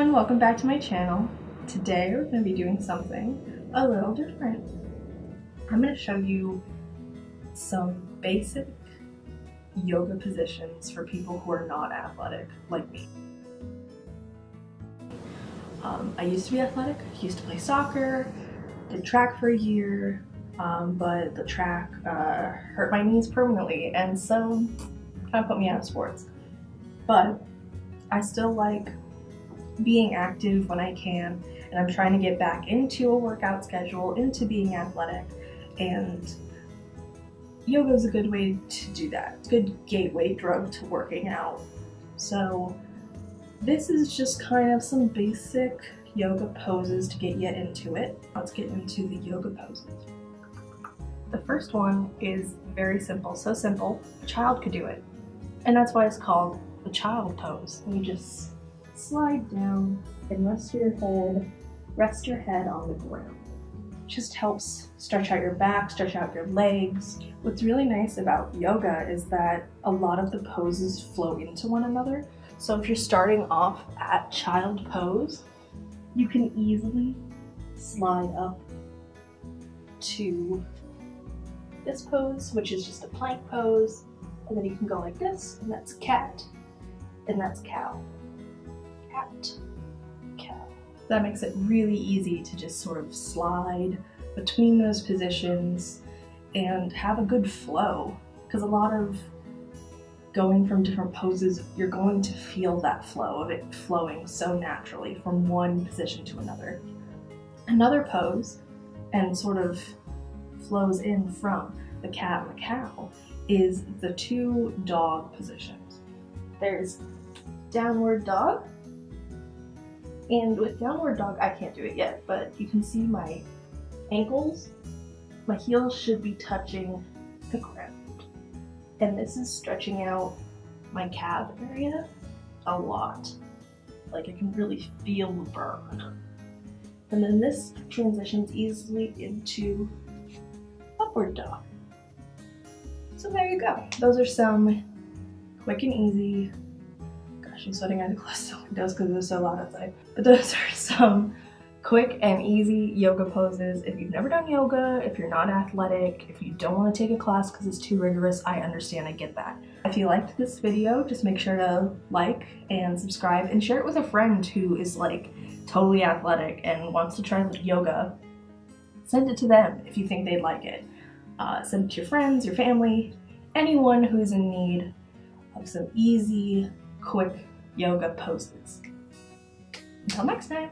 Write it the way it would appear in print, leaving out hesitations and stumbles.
everyone, welcome back to my channel. Today we're going to be doing something a little different. I'm going to show you some basic yoga positions for people who are not athletic like me. I used to be athletic. I used to play soccer, did track for a year, but the track hurt my knees permanently and so kind of put me out of sports. But I still like being active when I can, and I'm trying to get back into a workout schedule, into being athletic, and yoga is a good way to do that. It's a good gateway drug to working out. So this is just kind of some basic yoga poses to get you into it. Let's get into the yoga poses. The first one is very simple, so simple a child could do it, and that's why it's called the child pose. And you just slide down and rest your head on the ground. Just helps stretch out your back, stretch out your legs. What's really nice about yoga is that a lot of the poses flow into one another. So if you're starting off at child pose, you can easily slide up to this pose, which is just a plank pose, and then you can go like this, and that's cat, and that's cow. Cat, cow. That makes it really easy to just sort of slide between those positions and have a good flow, because a lot of going from different poses, you're going to feel that flow of it flowing so naturally from one position to another. Another pose, and sort of flows in from the cat and the cow, is the two dog positions. There's downward dog, and with downward dog I can't do it yet, but you can see my ankles, my heels should be touching the ground, and this is stretching out my calf area a lot. Like I can really feel the burn. And then this transitions easily into upward dog. So there you go. Those are some quick and easy. Gosh, I'm sweating. I had to close the windows because it was so loud outside. But those are some quick and easy yoga poses. If you've never done yoga, if you're not athletic, if you don't want to take a class because it's too rigorous, I understand, I get that. If you liked this video, just make sure to like and subscribe and share it with a friend who is like totally athletic and wants to try yoga. Send it to them if you think they'd like it. Send it to your friends, your family, anyone who's in need of some easy, quick yoga poses. Until next time.